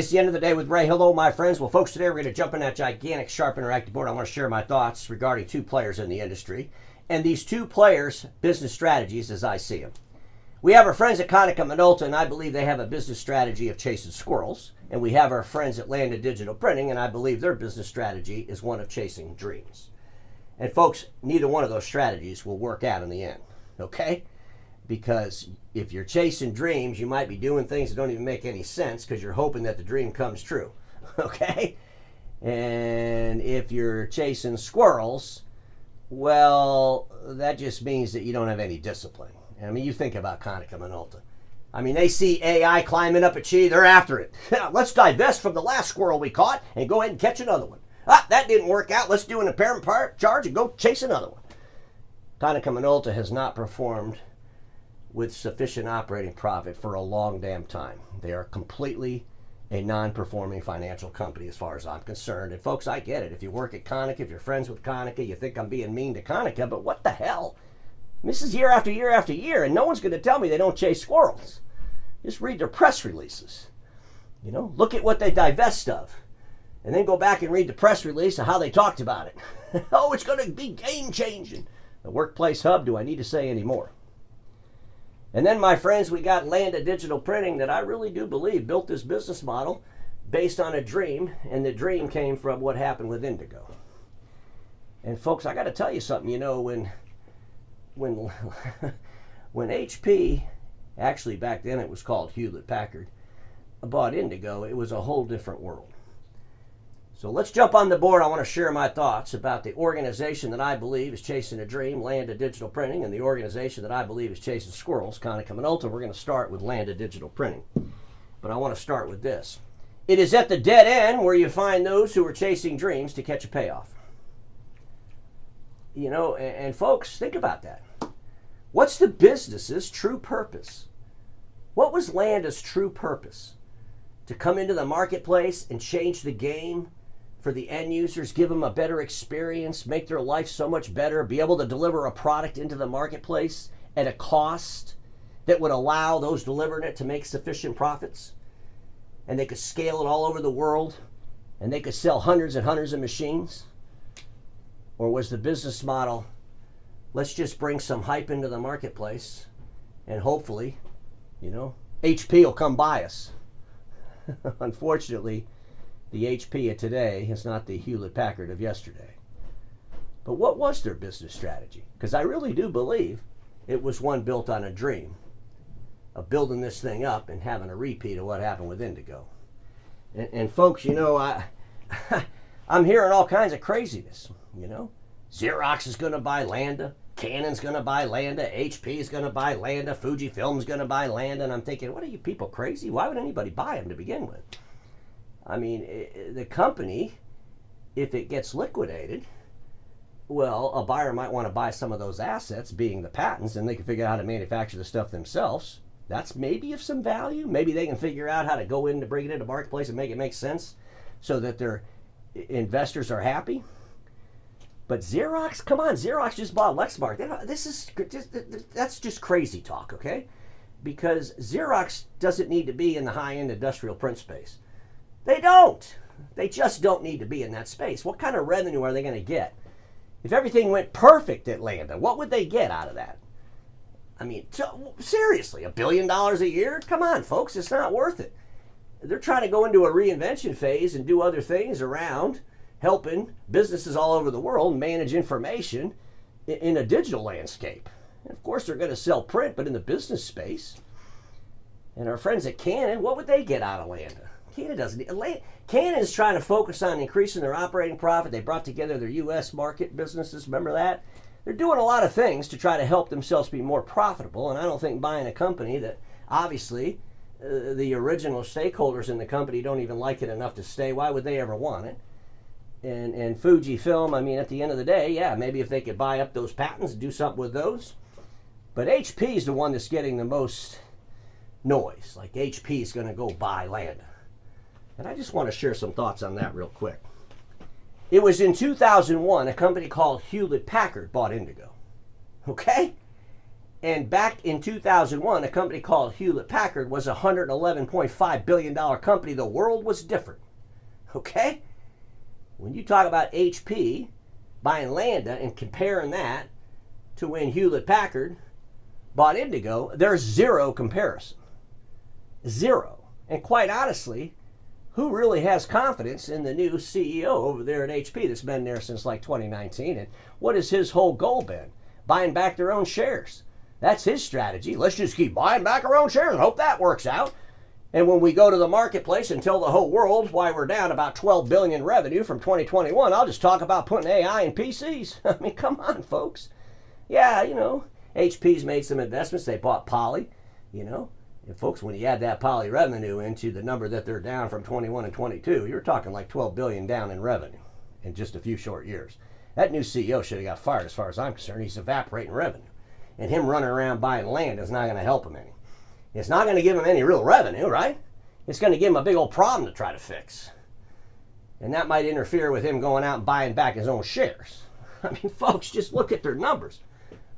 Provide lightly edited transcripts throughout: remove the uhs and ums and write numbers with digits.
It's the end of the day with Ray. Hello, my friends. Well, folks, today we're going to jump in that gigantic, sharp, interactive board. I want to share my thoughts regarding two players in the industry and these two players' business strategies as I see them. We have our friends at Konica Minolta, and I believe they have a business strategy of chasing squirrels. And we have our friends at Landa Digital Printing, and I believe their business strategy is one of chasing dreams. And folks, neither one of those strategies will work out in the end, okay? Because if you're chasing dreams, you might be doing things that don't even make any sense because you're hoping that the dream comes true, okay? And if you're chasing squirrels, well, that just means that you don't have any discipline. I mean, you think about Konica Minolta. I mean, they see AI climbing up a tree, they're after it. Let's divest from the last squirrel we caught and go ahead and catch another one. Ah, that didn't work out. Let's do an impairment charge and go chase another one. Konica Minolta has not performed with sufficient operating profit for a long damn time. They are completely a non-performing financial company as far as I'm concerned. And folks, I get it. If you work at Konica, if you're friends with Konica, you think I'm being mean to Konica, but what the hell? This is year after year after year, and no one's going to tell me they don't chase squirrels. Just read their press releases. You know, look at what they divest of. And then go back and read the press release of how they talked about it. Oh, it's going to be game-changing. The Workplace Hub, do I need to say any more? And then, my friends, we got Landa Digital Printing that I really do believe built this business model based on a dream, and the dream came from what happened with Indigo. And folks, I got to tell you something. You know, when HP, actually back then it was called Hewlett Packard, bought Indigo, it was a whole different world. So let's jump on the board. I want to share my thoughts about the organization that I believe is chasing a dream, Landa Digital Printing, and the organization that I believe is chasing squirrels, Konica Minolta. We're going to start with Landa Digital Printing. But I want to start with this. It is at the dead end where you find those who are chasing dreams to catch a payoff. You know, and folks, think about that. What's the business's true purpose? What was Landa's true purpose? To come into the marketplace and change the game for the end users, give them a better experience, make their life so much better, be able to deliver a product into the marketplace at a cost that would allow those delivering it to make sufficient profits, and they could scale it all over the world, and they could sell hundreds and hundreds of machines? Or was the business model, let's just bring some hype into the marketplace, and hopefully, you know, HP will come buy us? Unfortunately, the HP of today is not the Hewlett Packard of yesterday. But what was their business strategy? Because I really do believe it was one built on a dream of building this thing up and having a repeat of what happened with Indigo. And folks, you know, I'm hearing all kinds of craziness, you know. Xerox is going to buy Landa. Canon's going to buy Landa. HP's going to buy Landa. Fujifilm's going to buy Landa. And I'm thinking, what are you people crazy? Why would anybody buy them to begin with? I mean, the company, if it gets liquidated, well, a buyer might want to buy some of those assets, being the patents, and they can figure out how to manufacture the stuff themselves. That's maybe of some value. Maybe they can figure out how to go in to bring it into the marketplace and make it make sense so that their investors are happy. But Xerox, come on, Xerox just bought Lexmark. That's just crazy talk, okay? Because Xerox doesn't need to be in the high-end industrial print space. They don't. They just don't need to be in that space. What kind of revenue are they going to get? If everything went perfect at Landa, what would they get out of that? I mean, seriously, $1 billion a year? Come on, folks, it's not worth it. They're trying to go into a reinvention phase and do other things around helping businesses all over the world manage information in a digital landscape. And of course, they're going to sell print, but in the business space. And our friends at Canon, what would they get out of Landa? Canon is trying to focus on increasing their operating profit. They brought together their U.S. market businesses. Remember that? They're doing a lot of things to try to help themselves be more profitable. And I don't think buying a company that obviously the original stakeholders in the company don't even like it enough to stay. Why would they ever want it? And Fujifilm, I mean, at the end of the day, yeah, maybe if they could buy up those patents and do something with those. But HP is the one that's getting the most noise. Like HP is going to go buy Landa. And I just want to share some thoughts on that real quick. It was in 2001, a company called Hewlett Packard bought Indigo. Okay? And back in 2001, a company called Hewlett Packard was a $111.5 billion company. The world was different. Okay? When you talk about HP buying Landa and comparing that to when Hewlett Packard bought Indigo, there's zero comparison. Zero. And quite honestly, who really has confidence in the new CEO over there at HP that's been there since like 2019? And what has his whole goal been? Buying back their own shares. That's his strategy. Let's just keep buying back our own shares and hope that works out. And when we go to the marketplace and tell the whole world why we're down about $12 billion revenue from 2021, I'll just talk about putting AI in PCs. I mean, come on, folks. Yeah, HP's made some investments. They bought Poly, And folks, when you add that Poly revenue into the number that they're down from 21 and 22, you're talking like $12 billion down in revenue in just a few short years. That new CEO should have got fired as far as I'm concerned. He's evaporating revenue. And him running around buying land is not going to help him any. It's not going to give him any real revenue, right? It's going to give him a big old problem to try to fix. And that might interfere with him going out and buying back his own shares. I mean, folks, just look at their numbers.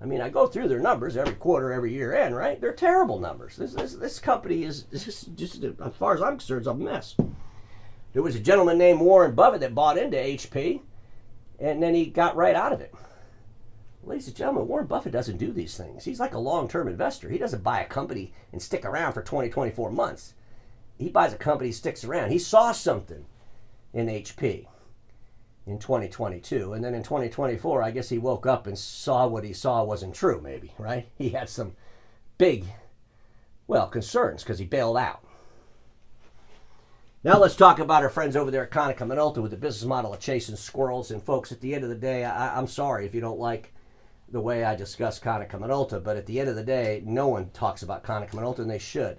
I mean, I go through their numbers every quarter, every year end, right? They're terrible numbers. This company is just, as far as I'm concerned, is a mess. There was a gentleman named Warren Buffett that bought into HP, and then he got right out of it. Ladies and gentlemen, Warren Buffett doesn't do these things. He's like a long-term investor. He doesn't buy a company and stick around for 20, 24 months. He buys a company, sticks around. He saw something in HP in 2022. And then in 2024, I guess he woke up and saw what he saw wasn't true, maybe, right? He had some big, concerns because he bailed out. Now let's talk about our friends over there at Konica Minolta with the business model of chasing squirrels. And folks, at the end of the day, I'm sorry if you don't like the way I discuss Konica Minolta, but at the end of the day, no one talks about Konica Minolta, and they should.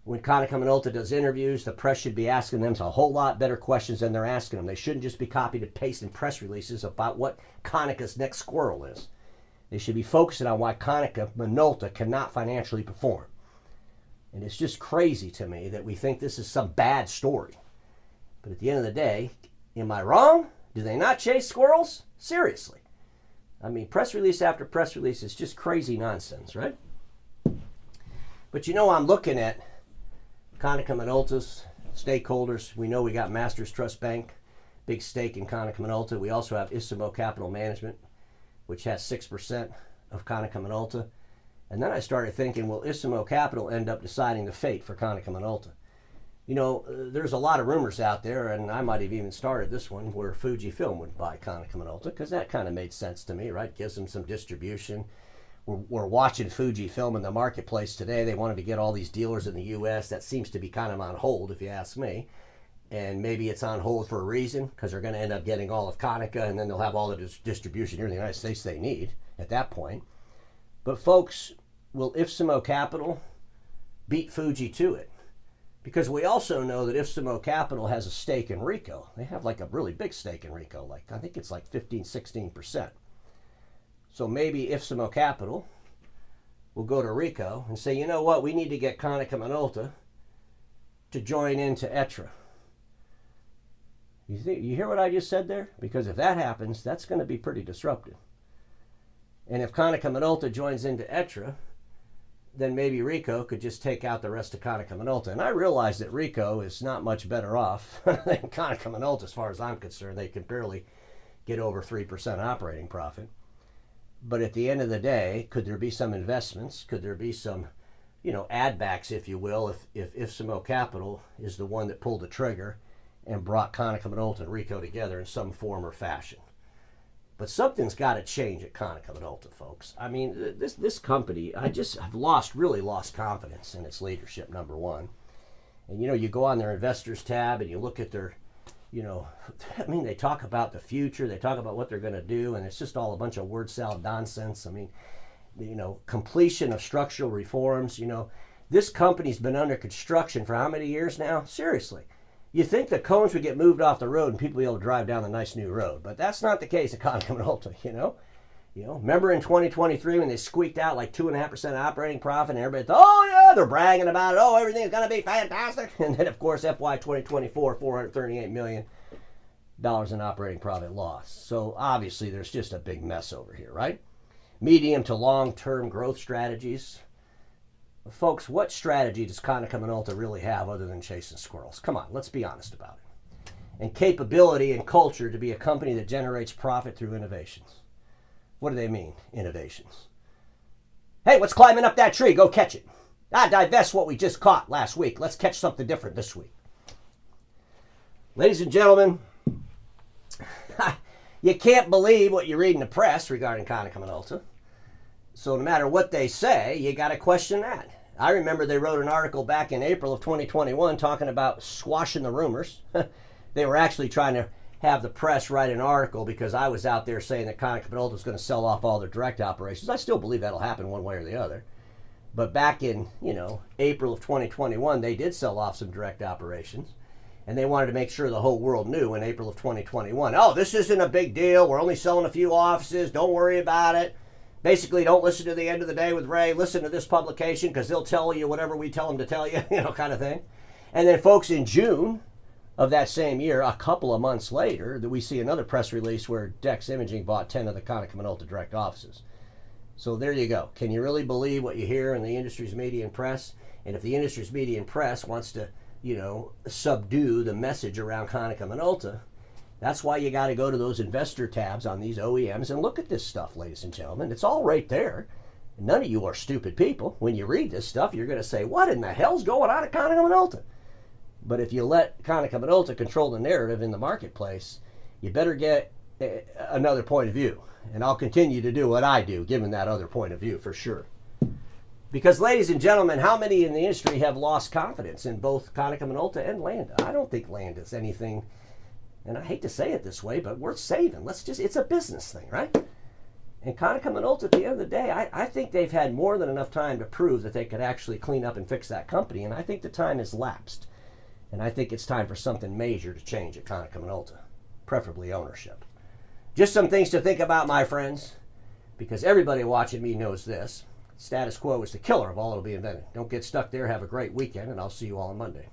When Konica Minolta does interviews, the press should be asking them a whole lot better questions than they're asking them. They shouldn't just be copied and pasted in press releases about what Konica's next squirrel is. They should be focusing on why Konica Minolta cannot financially perform. And it's just crazy to me that we think this is some bad story. But at the end of the day, am I wrong? Do they not chase squirrels? Seriously. I mean, press release after press release is just crazy nonsense, right? But I'm looking at Konica Minolta's stakeholders. We know we got Masters Trust Bank, big stake in Konica Minolta. We also have Isimo Capital Management, which has 6% of Konica Minolta. And then I started thinking, will Isimo Capital end up deciding the fate for Konica Minolta? There's a lot of rumors out there, and I might have even started this one, where Fujifilm would buy Konica Minolta, because that kind of made sense to me, right? Gives them some distribution. We're watching Fujifilm in the marketplace today. They wanted to get all these dealers in the U.S. That seems to be kind of on hold, if you ask me. And maybe it's on hold for a reason, because they're going to end up getting all of Konica, and then they'll have all the distribution here in the United States they need at that point. But folks, will Isimo Capital beat Fuji to it? Because we also know that Isimo Capital has a stake in Ricoh. They have like a really big stake in Ricoh. I think it's like 15, 16%. So maybe Isimo Capital will go to Ricoh and say, you know what, we need to get Konica Minolta to join into Etra. You hear what I just said there? Because if that happens, that's going to be pretty disruptive. And if Konica Minolta joins into Etra, then maybe Ricoh could just take out the rest of Konica Minolta. And I realize that Ricoh is not much better off than Konica Minolta as far as I'm concerned. They can barely get over 3% operating profit. But at the end of the day, could there be some investments? Could there be some, add backs, if you will, if Isimo Capital is the one that pulled the trigger and brought Konica Minolta and Ricoh together in some form or fashion? But something's got to change at Konica Minolta, folks. I mean, this company, I just have really lost confidence in its leadership, number one. And, you go on their investors tab and you look at their, they talk about the future. They talk about what they're going to do, and it's just all a bunch of word salad nonsense. I mean, completion of structural reforms. This company's been under construction for how many years now? Seriously. You think the cones would get moved off the road and people be able to drive down the nice new road, but that's not the case at Konica Minolta, Remember in 2023 when they squeaked out like 2.5% operating profit and everybody thought, oh yeah, they're bragging about it, oh, everything's going to be fantastic. And then, of course, FY 2024, $438 million in operating profit loss. So obviously there's just a big mess over here, right? medium to long-term growth strategies. Folks, what strategy does Konica Minolta really have other than chasing squirrels? Come on, let's be honest about it. And capability and culture to be a company that generates profit through innovations. What do they mean, innovations? Hey, what's climbing up that tree? Go catch it. Divest what we just caught last week. Let's catch something different this week. Ladies and gentlemen, you can't believe what you read in the press regarding Konica Minolta. So no matter what they say, you got to question that. I remember they wrote an article back in April of 2021 talking about squashing the rumors. They were actually trying to have the press write an article because I was out there saying that Konica Minolta was going to sell off all their direct operations. I still believe that'll happen one way or the other. But back in, April of 2021, they did sell off some direct operations. And they wanted to make sure the whole world knew in April of 2021, oh, this isn't a big deal. We're only selling a few offices. Don't worry about it. Basically, don't listen to the end of the day with Ray. Listen to this publication because they'll tell you whatever we tell them to tell you, kind of thing. And then, folks, in June of that same year, a couple of months later, that we see another press release where Dex Imaging bought 10 of the Konica Minolta direct offices. So there you go. Can you really believe what you hear in the industry's media and press? And if the industry's media and press wants to subdue the message around Konica Minolta, that's why you got to go to those investor tabs on these OEMs and look at this stuff, ladies and gentlemen. It's all right there. None of you are stupid people. When you read this stuff, you're going to say, what in the hell's going on at Konica Minolta? But if you let Konica Minolta control the narrative in the marketplace, you better get another point of view. And I'll continue to do what I do, given that other point of view, for sure. Because, ladies and gentlemen, how many in the industry have lost confidence in both Konica Minolta and Landa? I don't think Landa is anything, and I hate to say it this way, but worth saving. It's a business thing, right? And Konica Minolta, at the end of the day, I think they've had more than enough time to prove that they could actually clean up and fix that company, and I think the time has lapsed. And I think it's time for something major to change at Konica Minolta, preferably ownership. Just some things to think about, my friends, because everybody watching me knows this. Status quo is the killer of all that'll be invented. Don't get stuck there. Have a great weekend, and I'll see you all on Monday.